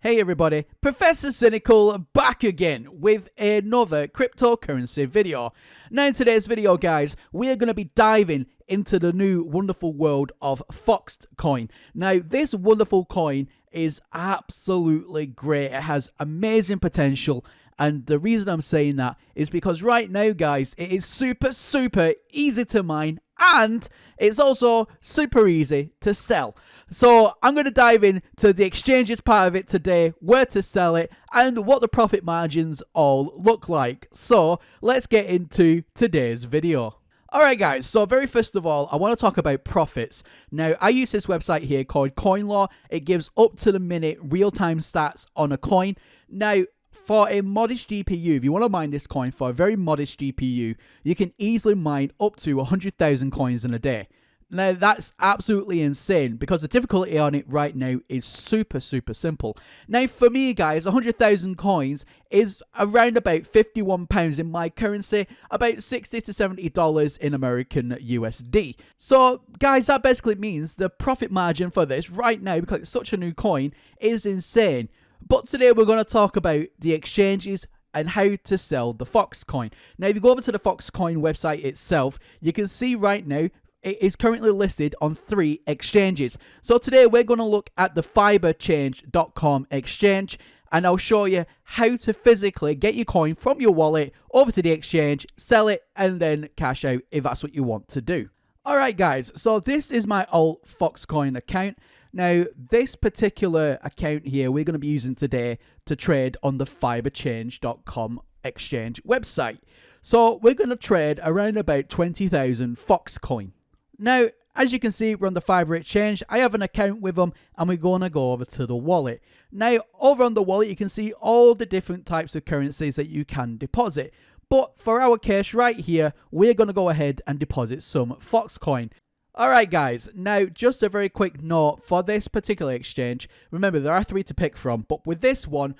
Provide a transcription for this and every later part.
Hey everybody, Professor Cynical back again with another cryptocurrency video. Now in today's video guys, we are going to be diving into the new wonderful world of FOXD coin. Now this wonderful coin is absolutely great, it has amazing potential, and the reason I'm saying that is because right now guys, it is super easy to mine and it's also super easy to sell. So I'm going to dive into the exchanges part of it today, where to sell it, and what the profit margins all look like. So let's get into today's video. Alright guys, so very first of all, I want to talk about profits. Now, I use this website here called CoinLaw. It gives up to the minute real-time stats on a coin. Now, for a modest GPU, if you want to mine this coin for a very modest GPU, you can easily mine up to 100,000 coins in a day. Now, that's absolutely insane because the difficulty on it right now is super simple. Now, for me, guys, 100,000 coins is around about £51 in my currency, about $60 to $70 in American USD. So, guys, that basically means the profit margin for this right now, because it's such a new coin, is insane. But today we're going to talk about the exchanges and how to sell the FOXD coin. Now, if you go over to the FOXD coin website itself, you can see right now it is currently listed on 3 exchanges. So today we're going to look at the fiberchange.com exchange, and I'll show you how to physically get your coin from your wallet over to the exchange, sell it, and then cash out if that's what you want to do. Alright guys, so this is my alt FOXD coin account. Now, this particular account here, we're going to be using today to trade on the fiberchange.com exchange website. So, we're going to trade around about 20,000 FOXD coin. Now, as you can see, we're on the Fiber Exchange. I have an account with them, and we're going to go over to the wallet. Now, over on the wallet, you can see all the different types of currencies that you can deposit. But for our case right here, we're going to go ahead and deposit some FOXD coin. Alright guys, now just a very quick note for this particular exchange. Remember, there are 3 to pick from, but with this one,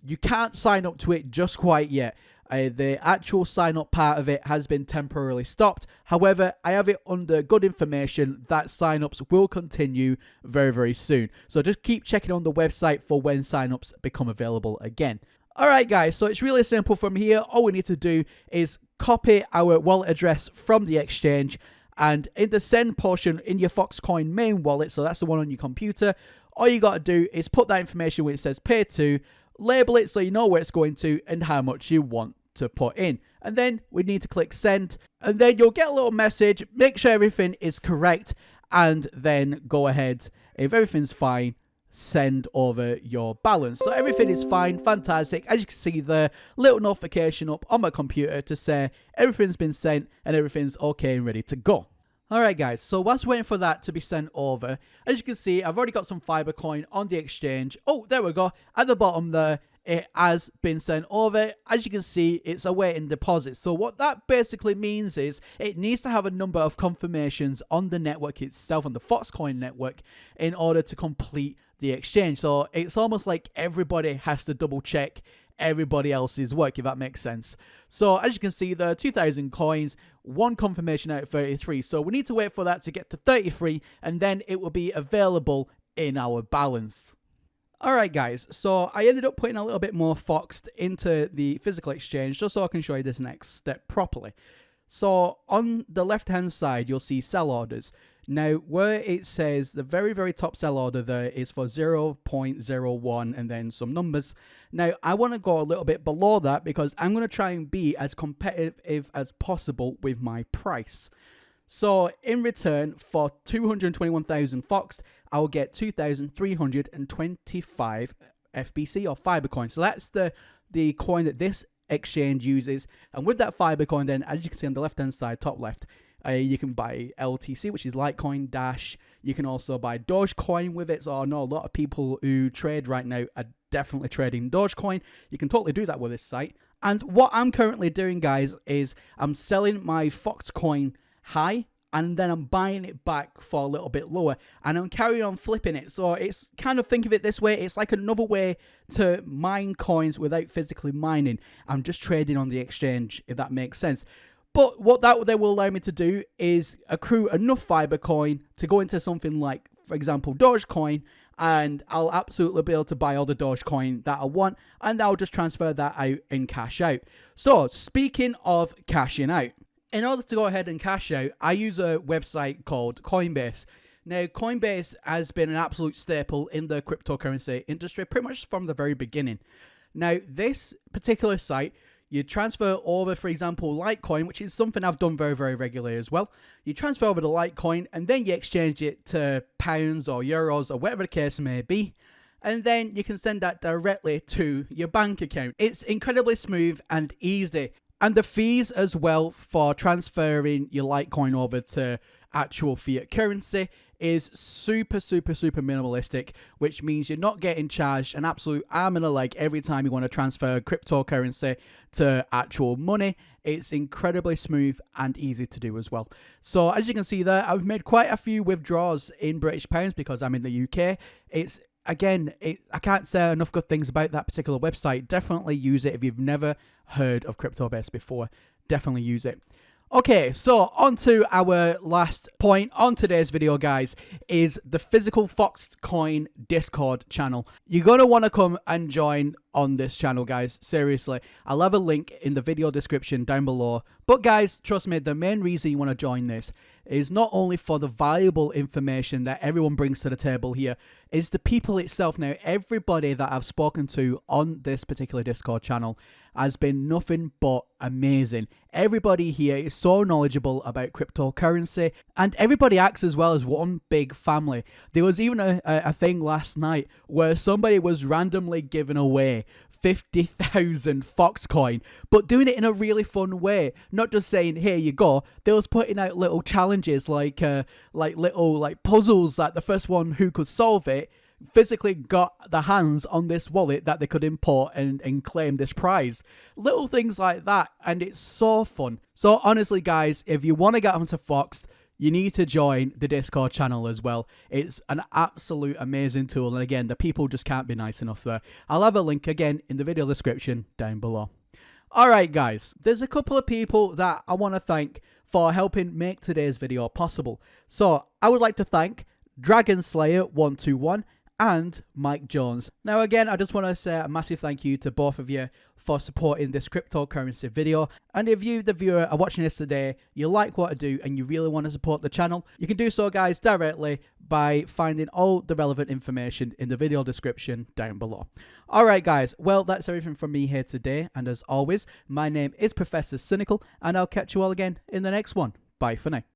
you can't sign up to it just quite yet. The actual sign up part of it has been temporarily stopped. However, I have it under good information that sign-ups will continue very soon. So just keep checking on the website for when sign-ups become available again. Alright guys, so it's really simple from here. All we need to do is copy our wallet address from the exchange, and in the send portion in your FOXD coin main wallet, so that's the one on your computer, all you got to do is put that information where it says pay to, label it so you know where it's going to and how much you want to put in. And then we need to click send, and then you'll get a little message, make sure everything is correct, and then go ahead. If everything's fine, send over your balance. So everything is fine, fantastic. As you can see, the little notification up on my computer to say everything's been sent and everything's okay and ready to go. Alright guys, so whilst waiting for that to be sent over, as you can see, I've already got some fiber coin on the exchange. Oh, there we go. At the bottom there, it has been sent over. As you can see, it's awaiting deposit. So what that basically means is it needs to have a number of confirmations on the network itself, on the FOXD coin network, in order to complete the exchange. So it's almost like everybody has to double check everybody else's work, if that makes sense. So as you can see, there are 2,000 coins, 1 confirmation out of 33. So we need to wait for that to get to 33, and then it will be available in our balance. Alright guys, so I ended up putting a little bit more FOXD into the physical exchange just so I can show you this next step properly. So on the left hand side, you'll see sell orders. Now, where it says the very top sell order there is for 0.01 and then some numbers. Now, I want to go a little bit below that because I'm going to try and be as competitive as possible with my price. So, in return for 221,000 FOXD, I'll get 2,325 FBC or fiber coin. So that's the coin that this exchange uses. And with that fiber coin, then, as you can see on the left hand side, top left, you can buy LTC, which is Litecoin, Dash. You can also buy Dogecoin with it. So I know a lot of people who trade right now are definitely trading Dogecoin. You can totally do that with this site. And what I'm currently doing, guys, is I'm selling my FOXD coin high, and then I'm buying it back for a little bit lower, and I'm carrying on flipping it. So it's kind of, think of it this way, it's like another way to mine coins without physically mining. I'm just trading on the exchange, if that makes sense. But what that will allow me to do is accrue enough fiber coin to go into something like, for example, Dogecoin, and I'll absolutely be able to buy all the Dogecoin that I want, and I'll just transfer that out and cash out. So speaking of cashing out, in order to go ahead and cash out, I use a website called Coinbase. Now, Coinbase has been an absolute staple in the cryptocurrency industry pretty much from the very beginning. Now, this particular site, you transfer over, for example, Litecoin, which is something I've done very, very regularly as well. You transfer over the Litecoin and then you exchange it to pounds or euros or whatever the case may be. And then you can send that directly to your bank account. It's incredibly smooth and easy. And the fees as well for transferring your Litecoin over to actual fiat currency is super minimalistic, which means you're not getting charged an absolute arm and a leg every time you want to transfer cryptocurrency to actual money. It's incredibly smooth and easy to do as well. So as you can see there, I've made quite a few withdrawals in British pounds because I'm in the UK. I can't say enough good things about that particular website. Definitely use it if you've never heard of CryptoBase before. Definitely use it. Okay, so on to our last point on today's video, guys, is the physical FOXD Discord channel. You're going to want to come and join on this channel, guys. Seriously, I'll have a link in the video description down below. But guys, trust me, the main reason you want to join this is not only for the valuable information that everyone brings to the table here, is the people itself. Now, everybody that I've spoken to on this particular Discord channel has been nothing but amazing. Everybody here is so knowledgeable about cryptocurrency, and everybody acts as well as one big family. There was even a thing last night where somebody was randomly giving away 50,000 FOXcoin, but doing it in a really fun way. Not just saying, here you go. They was putting out little challenges like little puzzles, that the first one who could solve it physically got the hands on this wallet that they could import and claim this prize. Little things like that, and it's so fun. So honestly, guys, if you want to get onto FOXD, you need to join the Discord channel as well. It's an absolute amazing tool, and again, the people just can't be nice enough there. I'll have a link again in the video description down below. Alright guys, there's a couple of people that I want to thank for helping make today's video possible. So I would like to thank Dragonslayer121 and Mike Jones. Now again, I just want to say a massive thank you to both of you for supporting this cryptocurrency video. And if you, the viewer, are watching this today, you like what I do and you really want to support the channel, you can do so, guys, directly by finding all the relevant information in the video description down below. Alright guys, well, that's everything from me here today, and as always, my name is Professor Cynical, and I'll catch you all again in the next one. Bye for now.